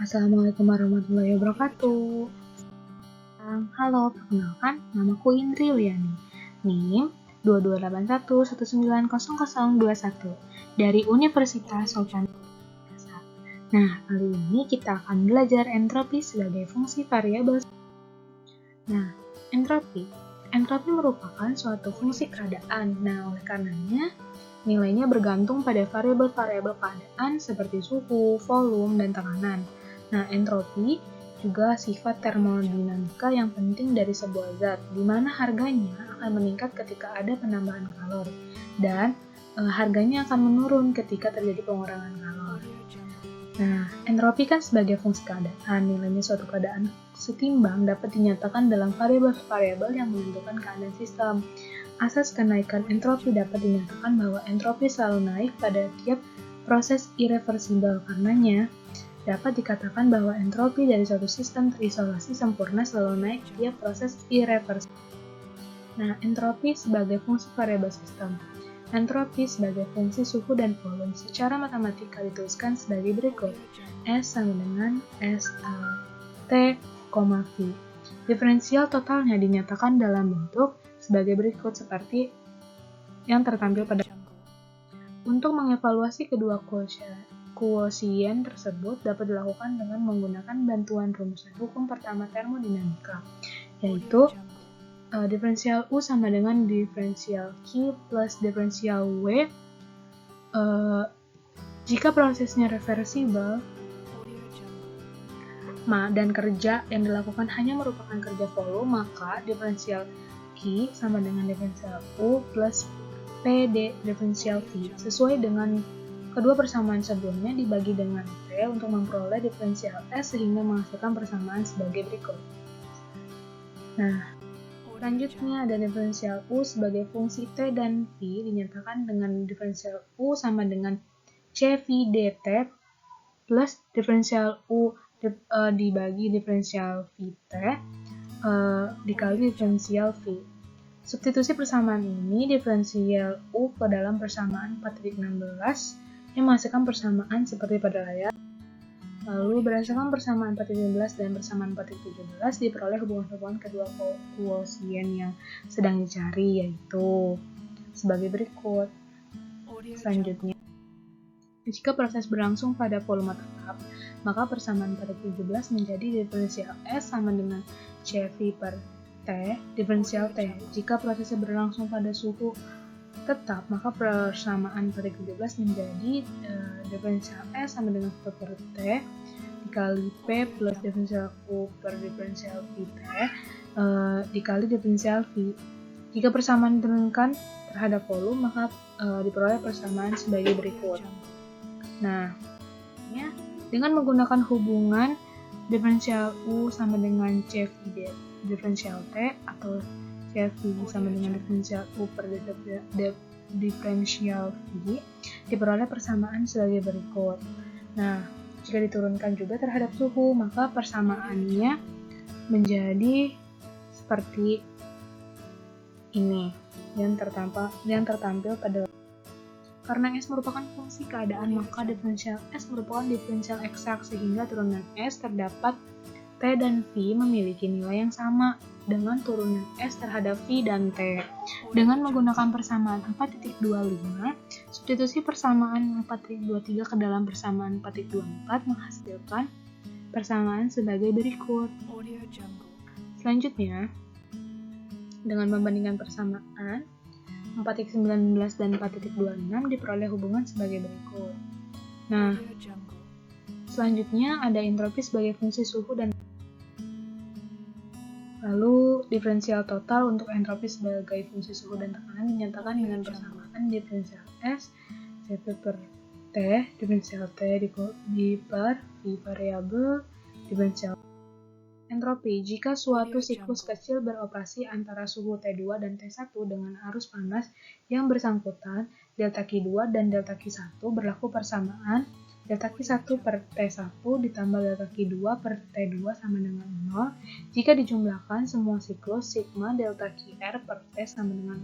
Assalamualaikum warahmatullahi wabarakatuh. Halo, perkenalkan, namaku Indri Liani. NIM 2281190021 dari Universitas Sultan Hasanuddin. Nah, kali ini kita akan belajar entropi sebagai fungsi variabel. Nah, entropi. Entropi merupakan suatu fungsi keadaan. Nah, oleh karenanya, nilainya bergantung pada variabel-variabel keadaan seperti suhu, volume, dan tekanan. Nah, entropi juga sifat termodinamika yang penting dari sebuah zat, di mana harganya akan meningkat ketika ada penambahan kalori, dan harganya akan menurun ketika terjadi pengurangan kalori. Nah, entropi kan sebagai fungsi keadaan, nilainya suatu keadaan setimbang dapat dinyatakan dalam variabel-variabel yang menentukan keadaan sistem. Asas kenaikan entropi dapat dinyatakan bahwa entropi selalu naik pada tiap proses irreversibel. Karenanya, dapat dikatakan bahwa entropi dari suatu sistem terisolasi sempurna selalu naik tiap proses irreversibel. Nah, entropi sebagai fungsi variabel sistem. Entropi sebagai fungsi suhu dan volume secara matematika dituliskan sebagai berikut. S sama dengan T, V. Diferensial totalnya dinyatakan dalam bentuk sebagai berikut seperti yang tertampil pada. Untuk mengevaluasi kedua kuosien tersebut dapat dilakukan dengan menggunakan bantuan rumusan hukum pertama termodinamika, yaitu diferensial U sama dengan diferensial Q plus diferensial W. Jika prosesnya reversibel dan kerja yang dilakukan hanya merupakan kerja volume, maka diferensial Q sama dengan diferensial U plus PD diferensial V. Sesuai dengan kedua persamaan sebelumnya dibagi dengan T untuk memperoleh diferensial S sehingga menghasilkan persamaan sebagai berikut. Nah, selanjutnya ada diferensial U sebagai fungsi T dan V dinyatakan dengan diferensial U sama dengan CV dt plus diferensial U dibagi diferensial VT dikali diferensial V. Substitusi persamaan ini diferensial U ke dalam persamaan 4.16 yang menghasilkan persamaan seperti pada layar. Lalu berdasarkan persamaan 4.15 dan persamaan 4.17 diperoleh hubungan-hubungan kedua kuosien yang sedang dicari, yaitu sebagai berikut. Selanjutnya, jika proses berlangsung pada volume tetap, maka persamaan 4.17 menjadi diferensial S sama dengan CV per T diferensial T. Jika prosesnya berlangsung pada suhu tetap, maka persamaan 4.17 menjadi diferensial S sama dengan 1 per T dikali P plus diferensial U per diferensial VT dikali diferensial V. Jika persamaan diturunkan terhadap volume, maka diperoleh persamaan sebagai berikut. Nah, dengan menggunakan hubungan diferensial U sama dengan CV diferensial T atau CV sama dengan diferensial U per diferensial V diperoleh persamaan sebagai berikut. Nah, jika diturunkan juga terhadap suhu, maka persamaannya menjadi seperti ini yang tertampil pada. Karena S merupakan fungsi keadaan, maka diferensial S merupakan diferensial eksak, sehingga turunan S terdapat T dan V memiliki nilai yang sama dengan turunan S terhadap V dan T. Dengan menggunakan persamaan 4.25, substitusi persamaan 4.23 ke dalam persamaan 4.24 menghasilkan persamaan sebagai berikut. Selanjutnya, dengan membandingkan persamaan 4.19 dan 4.26 diperoleh hubungan sebagai berikut. Nah, selanjutnya ada entropi sebagai fungsi suhu dan lalu diferensial total untuk entropi sebagai fungsi suhu dan tekanan dinyatakan dengan persamaan diferensial S CV per T diferensial T di per V variabel diferensial entropi. Jika suatu siklus kecil beroperasi antara suhu T2 dan T1 dengan arus panas yang bersangkutan, delta Q2 dan delta Q1 berlaku persamaan delta Q1 per T1 ditambah delta Q2 per T2 sama dengan 0 jika dijumlahkan semua siklus sigma delta QR per T sama dengan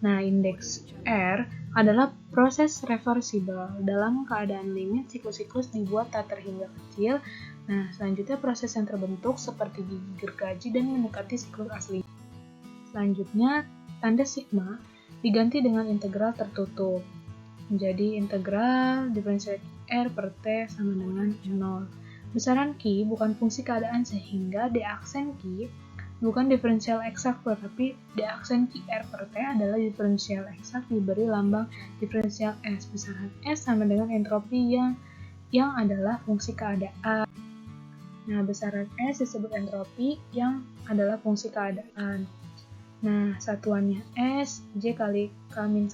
0. Nah, indeks R adalah proses reversibel dalam keadaan limit siklus-siklus dibuat tak terhingga kecil. Nah, selanjutnya proses yang terbentuk seperti gigi gergaji dan mendekati siklus asli. Selanjutnya, tanda sigma diganti dengan integral tertutup. Menjadi integral diferensial R per T sama dengan 0. Besaran Q bukan fungsi keadaan sehingga D aksen Q bukan diferensial eksak, tetapi D aksen QR per T adalah diferensial eksak diberi lambang diferensial S. Besaran S sama dengan entropi yang adalah fungsi keadaan. Nah, besaran S disebut entropi yang adalah fungsi keadaan. Nah, satuannya S, J kali K-1.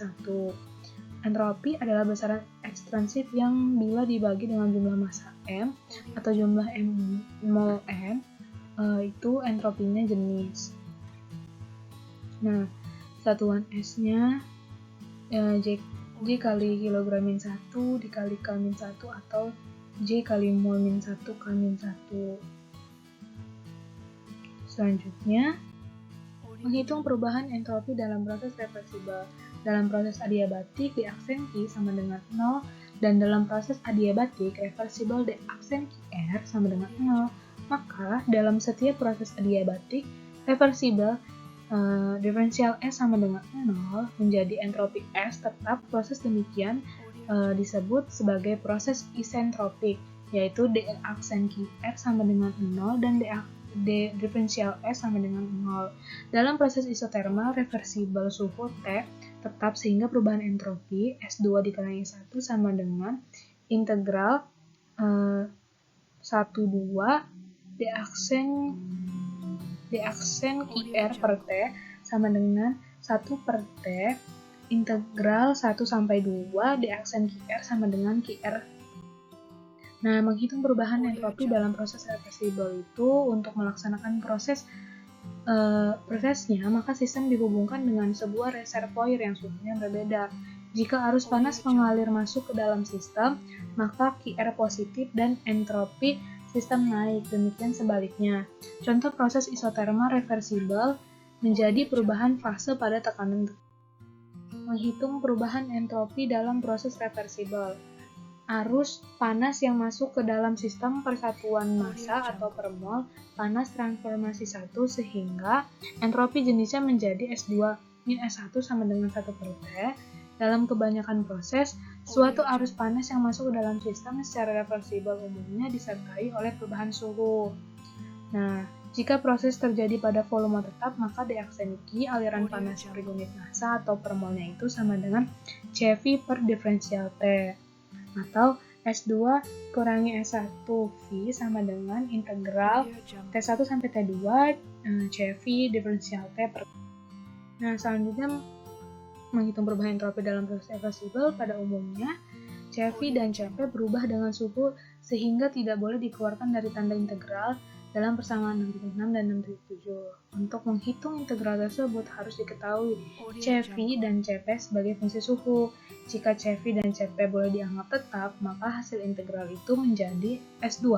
Entropi adalah besaran ekstransif yang bila dibagi dengan jumlah massa M atau jumlah mol M, itu entropinya jenis. Nah, satuan S-nya J kali kilogram min 1 dikali K-1 atau J kali mol min 1 K-1. Selanjutnya, menghitung perubahan entropi dalam proses reversibel. Dalam proses adiabatik, D aksen Q sama dengan 0, dan dalam proses adiabatik, reversibel D aksen QR sama dengan 0. Maka, dalam setiap proses adiabatik, reversibel diferensial S sama dengan 0 menjadi entropi S tetap. Proses demikian disebut sebagai proses isentropik, yaitu D aksen QR sama dengan 0 dan D diferensial S sama dengan 0. Dalam proses isotermal, reversibel suhu T tetap sehingga perubahan entropi S2 dikurangi 1 sama dengan integral 1,2 D aksen QR per T sama dengan 1 per T integral 1 sampai 2 D aksen QR sama dengan QR. Nah, menghitung perubahan entropi dalam proses reversibel itu untuk melaksanakan prosesnya, maka sistem dihubungkan dengan sebuah reservoir yang suhunya berbeda. Jika arus panas mengalir masuk ke dalam sistem, maka QR positif dan entropi sistem naik, demikian sebaliknya. Contoh proses isotermal reversibel menjadi perubahan fase pada tekanan. Menghitung perubahan entropi dalam proses reversibel. Arus panas yang masuk ke dalam sistem persatuan massa atau per mol panas transformasi 1 sehingga entropi jenisnya menjadi S2 min S1 sama dengan 1 per T. Dalam kebanyakan proses, suatu arus panas yang masuk ke dalam sistem secara reversibel umumnya disertai oleh perubahan suhu. Nah, jika proses terjadi pada volume tetap, maka D aksen Q aliran panas per unit massa atau per molnya itu sama dengan CV per diferensial T. Atau S2 kurangi S1 V sama dengan integral T1 sampai T2 CV diferensial T per. Nah, selanjutnya menghitung perubahan entropi dalam proses reversibel. Pada umumnya CV dan CP berubah dengan suhu sehingga tidak boleh dikeluarkan dari tanda integral dalam persamaan 6.6 dan 6.7. Untuk menghitung integral tersebut harus diketahui CV dan CP sebagai fungsi suhu. Jika CV dan CP boleh dianggap tetap, maka hasil integral itu menjadi S2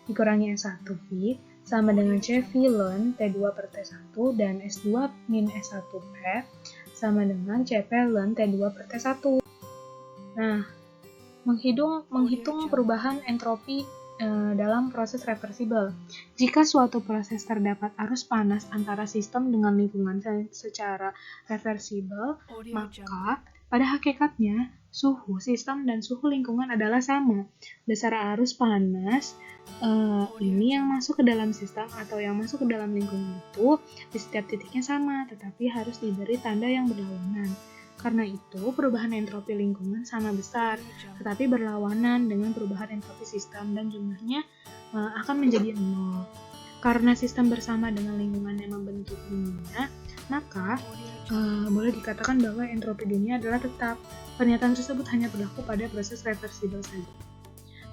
dikurangi S1 V sama dengan CV ln T2 per T1 dan S2 min S1 P sama dengan CP ln T2 per T1. Nah, menghitung perubahan entropi dalam proses reversibel. Jika suatu proses terdapat arus panas antara sistem dengan lingkungan secara reversibel, maka pada hakikatnya suhu sistem dan suhu lingkungan adalah sama. Besar arus panas ini yang masuk ke dalam sistem atau yang masuk ke dalam lingkungan itu di setiap titiknya sama, tetapi harus diberi tanda yang berlawanan. Karena itu, perubahan entropi lingkungan sama besar, tetapi berlawanan dengan perubahan entropi sistem dan jumlahnya akan menjadi 0. Karena sistem bersama dengan lingkungan yang membentuk dunia, maka boleh dikatakan bahwa entropi dunia adalah tetap. Pernyataan tersebut hanya berlaku pada proses reversibel saja.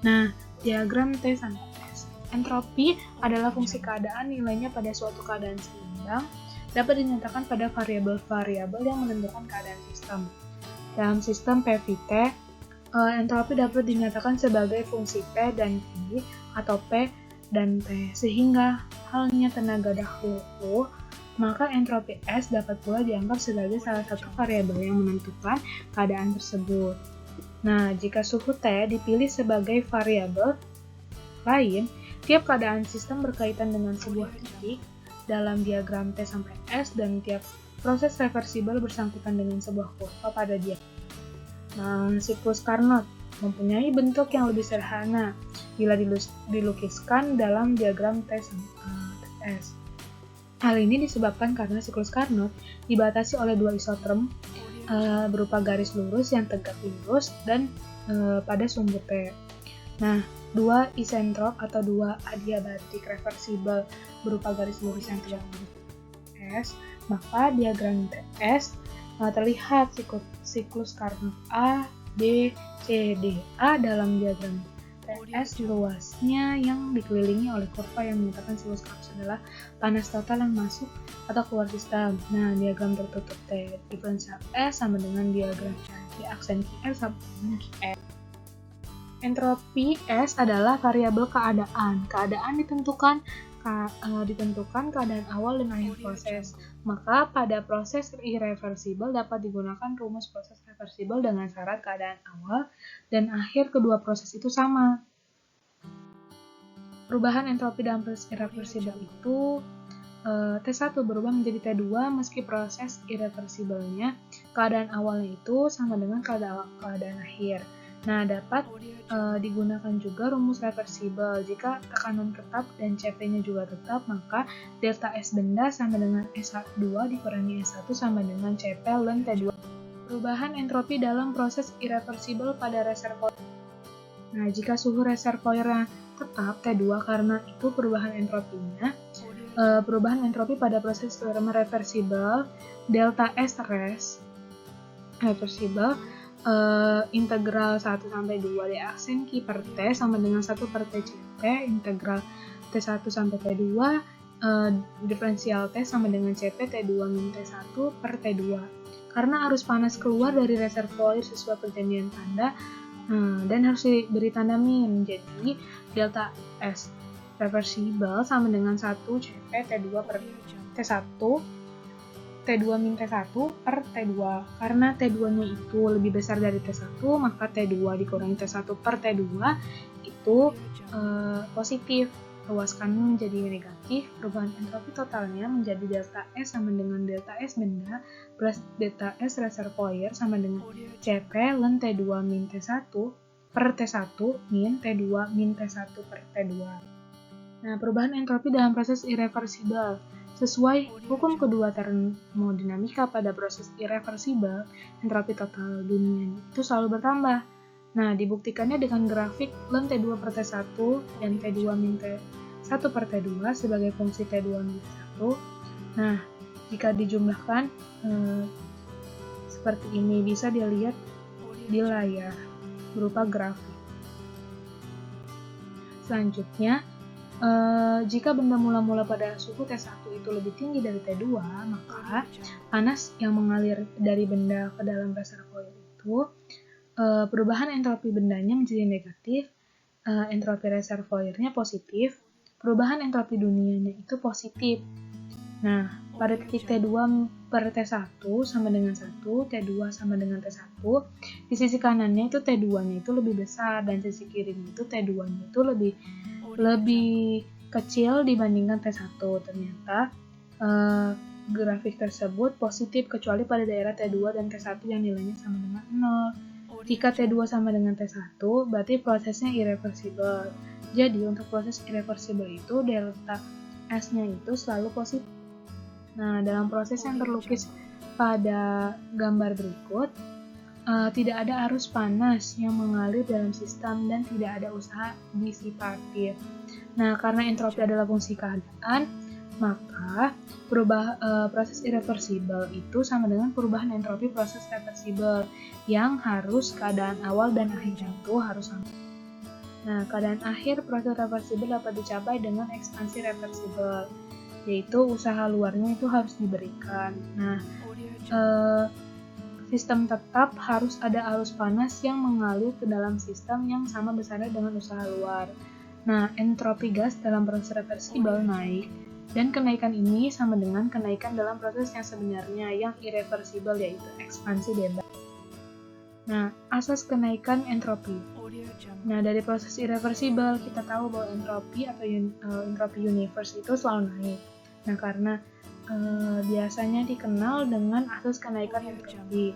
Nah, diagram T sampai S. Entropi adalah fungsi keadaan nilainya pada suatu keadaan seimbang, dapat dinyatakan pada variabel-variabel yang menentukan keadaan sistem. Dalam sistem PVT, entropi dapat dinyatakan sebagai fungsi P dan Q atau P dan T, sehingga halnya tenaga dahulu, maka entropi S dapat pula dianggap sebagai salah satu variabel yang menentukan keadaan tersebut. Nah, jika suhu T dipilih sebagai variabel lain, tiap keadaan sistem berkaitan dengan sebuah titik dalam diagram T sampai S dan tiap proses reversibel bersangkutan dengan sebuah kurva pada dia. Nah, siklus Carnot mempunyai bentuk yang lebih sederhana bila dilukiskan dalam diagram T sampai S. Hal ini disebabkan karena siklus Carnot dibatasi oleh dua isoterm berupa garis lurus yang tegak lurus dan pada sumbu T. Nah, dua isentrop atau dua adiabatik reversibel berupa garis lurus yang tegak lurus S, maka diagram TS terlihat siklus Carnot A, B, C, D. A dalam diagram TS luasnya yang dikelilingi oleh kurva yang menyatakan siklus Carnot adalah panas total yang masuk atau keluar sistem. Nah, diagram tertutup T diferensial S sama dengan diagram T aksen QR sama dengan QR. Entropi S adalah variabel keadaan. Keadaan ditentukan keadaan awal dan akhir proses. Maka pada proses irreversibel dapat digunakan rumus proses reversibel dengan syarat keadaan awal dan akhir kedua proses itu sama. Perubahan entropi dalam proses irreversibel itu T1 berubah menjadi T2 meski proses irreversibelnya keadaan awalnya itu sama dengan keadaan akhir. Nah, dapat digunakan juga rumus reversibel. Jika tekanan tetap dan Cp-nya juga tetap, maka delta S benda sama dengan S2 dikurangi S1 sama dengan Cp ln T2. Perubahan entropi dalam proses irreversibel pada reservoir. Nah, jika suhu reservoirnya tetap T2 karena itu perubahan entropi pada proses reversibel delta S reversibel integral 1 sampai 2 d aksen Q per T sama dengan 1 per T Cp integral T1 sampai T2 diferensial T sama dengan Cp T2 min T1 per T2 karena arus panas keluar dari reservoir sesuai perjanjian tanda dan harus diberi tanda min, jadi delta S reversibel sama dengan 1 Cp T2 per T1 T2 min T1 per T2. Karena T2-nya itu lebih besar dari T1, maka T2 dikurangi T1 per T2 itu positif. Luaskannya menjadi negatif, perubahan entropi totalnya menjadi delta S sama dengan delta S benda plus delta S reservoir sama dengan Cp ln T2 min T1 per T1 min T2 min T1 per T2. Nah, perubahan entropi dalam proses irreversibel. Sesuai hukum kedua termodinamika pada proses irreversibel, entropi total dunia itu selalu bertambah. Nah, dibuktikannya dengan grafik ln T2 per T1 dan T2 min T1 per T2 sebagai fungsi T2 min T1. Nah, jika dijumlahkan seperti ini bisa dilihat di layar berupa grafik. Selanjutnya, jika benda mula-mula pada suhu T1 itu lebih tinggi dari T2, maka panas yang mengalir dari benda ke dalam reservoir itu perubahan entropi bendanya menjadi negatif, entropi reservoirnya positif, perubahan entropi dunianya itu positif. Nah, pada titik T2 per T1 sama dengan 1, T2 sama dengan T1, di sisi kanannya itu T2-nya itu lebih besar dan sisi kirinya itu T2-nya itu lebih kecil dibandingkan T1. Ternyata grafik tersebut positif kecuali pada daerah T2 dan T1 yang nilainya sama dengan 0. Jika T2 sama dengan T1, berarti prosesnya irreversibel. Jadi untuk proses irreversibel itu delta S-nya itu selalu positif. Nah, dalam proses yang terlukis pada gambar berikut, tidak ada arus panas yang mengalir dalam sistem dan tidak ada usaha disipatif. Nah, karena entropi adalah fungsi keadaan, maka proses irreversibel itu sama dengan perubahan entropi proses reversibel yang harus keadaan awal dan akhirnya itu harus sama. Nah, keadaan akhir proses reversibel dapat dicapai dengan ekspansi reversibel, yaitu usaha luarnya itu harus diberikan. Nah, sistem tetap harus ada arus panas yang mengalir ke dalam sistem yang sama besarnya dengan usaha luar. Nah, entropi gas dalam proses reversibel naik Dan kenaikan ini sama dengan kenaikan dalam proses yang sebenarnya yang irreversible, yaitu ekspansi bebas. Nah, asas kenaikan entropi. Nah, dari proses irreversible kita tahu bahwa entropi atau entropi universe itu selalu naik. Nah, karena biasanya dikenal dengan asas kenaikan entropi.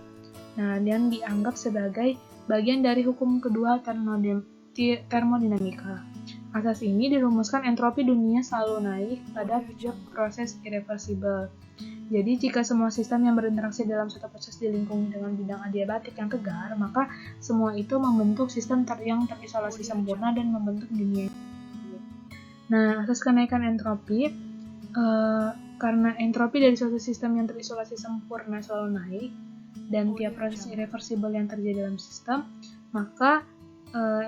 Nah, dan dianggap sebagai bagian dari hukum kedua termodinamika. Asas ini dirumuskan entropi dunia selalu naik pada tiap proses irreversible. Jadi, jika semua sistem yang berinteraksi dalam suatu proses dilingkungi dengan bidang adiabatik yang tegar, maka semua itu membentuk sistem yang terisolasi sempurna dan membentuk dunia. Nah, asas kenaikan entropi, karena entropi dari suatu sistem yang terisolasi sempurna selalu naik, dan tiap proses irreversible yang terjadi dalam sistem, maka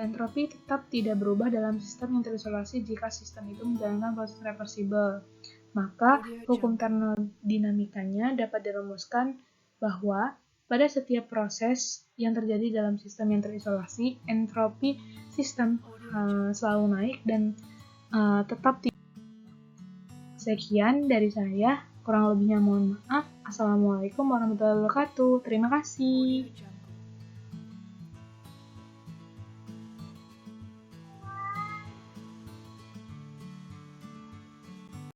entropi tetap tidak berubah dalam sistem yang terisolasi jika sistem itu menjalankan proses reversible. Maka hukum termodinamikanya dapat dirumuskan bahwa pada setiap proses yang terjadi dalam sistem yang terisolasi, entropi sistem selalu naik dan tetap tidak. Sekian dari saya, kurang lebihnya mohon maaf. Assalamualaikum warahmatullahi wabarakatuh. Terima kasih.